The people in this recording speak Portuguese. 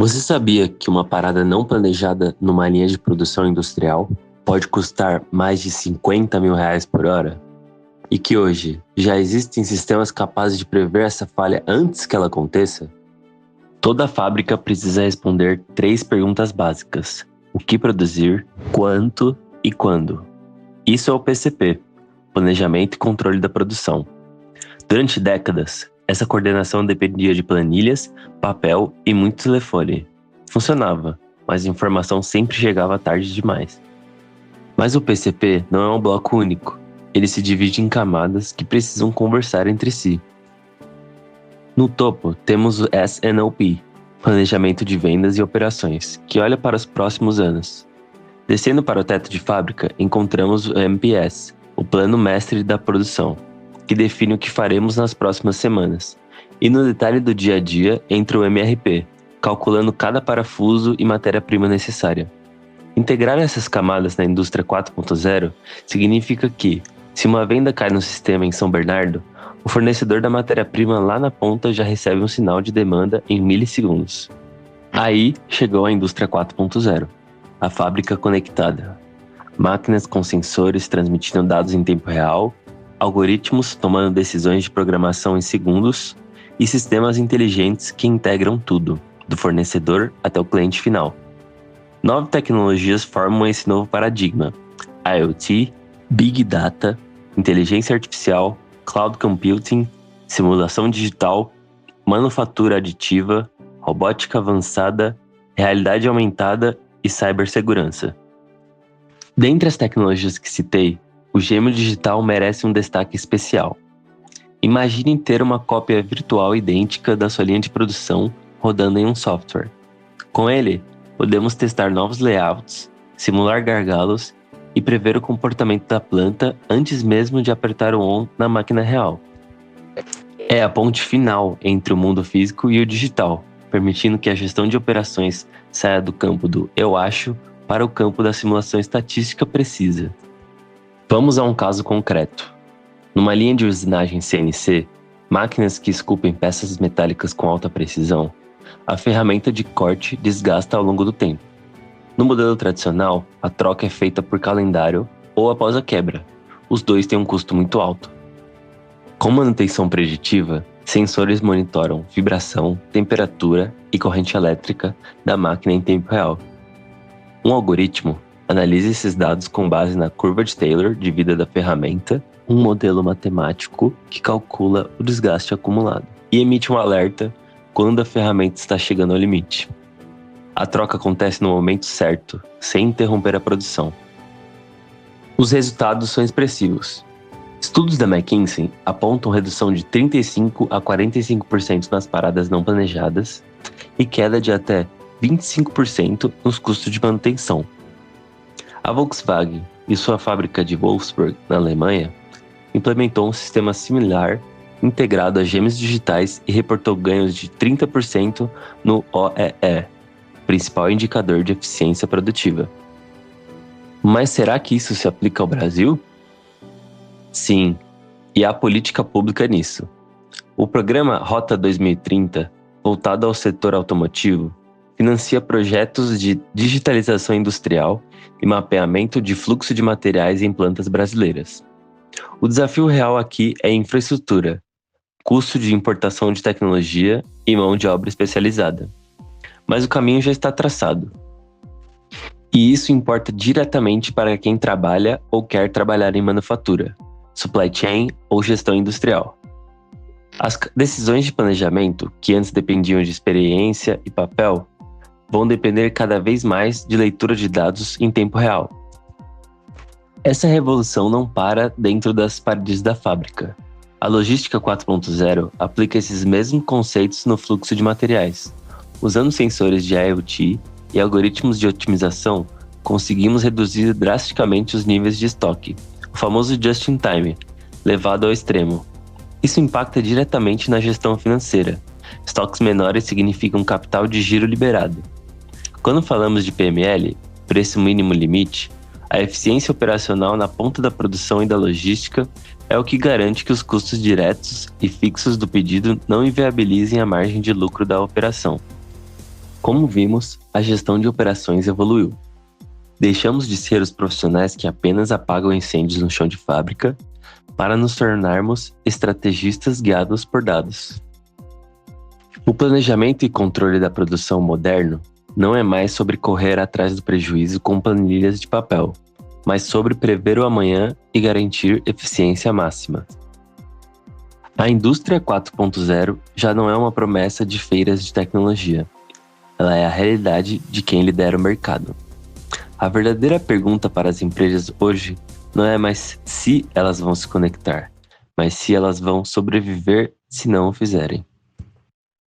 Você sabia que uma parada não planejada numa linha de produção industrial pode custar mais de 50 mil reais por hora? E que hoje já existem sistemas capazes de prever essa falha antes que ela aconteça? Toda fábrica precisa responder 3 perguntas básicas: o que produzir, quanto e quando. Isso é o PCP, Planejamento e Controle da Produção. Durante décadas, essa coordenação dependia de planilhas, papel e muito telefone. Funcionava, mas a informação sempre chegava tarde demais. Mas o PCP não é um bloco único. Ele se divide em camadas que precisam conversar entre si. No topo, temos o S&OP, Planejamento de Vendas e Operações, que olha para os próximos anos. Descendo para o teto de fábrica, encontramos o MPS, o Plano Mestre da Produção, que define o que faremos nas próximas semanas. E no detalhe do dia a dia entra o MRP, calculando cada parafuso e matéria-prima necessária. Integrar essas camadas na indústria 4.0 significa que, se uma venda cai no sistema em São Bernardo, o fornecedor da matéria-prima lá na ponta já recebe um sinal de demanda em milissegundos. Aí chegou a indústria 4.0, a fábrica conectada. Máquinas com sensores transmitindo dados em tempo real, algoritmos tomando decisões de programação em segundos e sistemas inteligentes que integram tudo, do fornecedor até o cliente final. 9 tecnologias formam esse novo paradigma: IoT, Big Data, Inteligência Artificial, Cloud Computing, Simulação Digital, Manufatura Aditiva, Robótica Avançada, Realidade Aumentada e Cibersegurança. Dentre as tecnologias que citei, o gêmeo digital merece um destaque especial. Imagine ter uma cópia virtual idêntica da sua linha de produção rodando em um software. Com ele, podemos testar novos layouts, simular gargalos e prever o comportamento da planta antes mesmo de apertar o on na máquina real. É a ponte final entre o mundo físico e o digital, permitindo que a gestão de operações saia do campo do eu acho para o campo da simulação estatística precisa. Vamos a um caso concreto. Numa linha de usinagem CNC, máquinas que esculpem peças metálicas com alta precisão, a ferramenta de corte desgasta ao longo do tempo. No modelo tradicional, a troca é feita por calendário ou após a quebra. Os dois têm um custo muito alto. Com manutenção preditiva, sensores monitoram vibração, temperatura e corrente elétrica da máquina em tempo real. Um algoritmo analisa esses dados com base na curva de Taylor de vida da ferramenta, um modelo matemático que calcula o desgaste acumulado e emite um alerta quando a ferramenta está chegando ao limite. A troca acontece no momento certo, sem interromper a produção. Os resultados são expressivos. Estudos da McKinsey apontam redução de 35% a 45% nas paradas não planejadas e queda de até 25% nos custos de manutenção. A Volkswagen e sua fábrica de Wolfsburg, na Alemanha, implementou um sistema similar integrado a gêmeos digitais e reportou ganhos de 30% no OEE, principal indicador de eficiência produtiva. Mas será que isso se aplica ao Brasil? Sim, e há política pública nisso. O programa Rota 2030, voltado ao setor automotivo, financia projetos de digitalização industrial e mapeamento de fluxo de materiais em plantas brasileiras. O desafio real aqui é infraestrutura, custo de importação de tecnologia e mão de obra especializada. Mas o caminho já está traçado. E isso importa diretamente para quem trabalha ou quer trabalhar em manufatura, supply chain ou gestão industrial. As decisões de planejamento, que antes dependiam de experiência e papel, vão depender cada vez mais de leitura de dados em tempo real. Essa revolução não para dentro das paredes da fábrica. A logística 4.0 aplica esses mesmos conceitos no fluxo de materiais. Usando sensores de IoT e algoritmos de otimização, conseguimos reduzir drasticamente os níveis de estoque, o famoso just-in-time, levado ao extremo. Isso impacta diretamente na gestão financeira. Estoques menores significam capital de giro liberado. Quando falamos de PML, preço mínimo limite, a eficiência operacional na ponta da produção e da logística é o que garante que os custos diretos e fixos do pedido não inviabilizem a margem de lucro da operação. Como vimos, a gestão de operações evoluiu. Deixamos de ser os profissionais que apenas apagam incêndios no chão de fábrica para nos tornarmos estrategistas guiados por dados. O planejamento e controle da produção moderno não é mais sobre correr atrás do prejuízo com planilhas de papel, mas sobre prever o amanhã e garantir eficiência máxima. A indústria 4.0 já não é uma promessa de feiras de tecnologia. Ela é a realidade de quem lidera o mercado. A verdadeira pergunta para as empresas hoje não é mais se elas vão se conectar, mas se elas vão sobreviver se não o fizerem.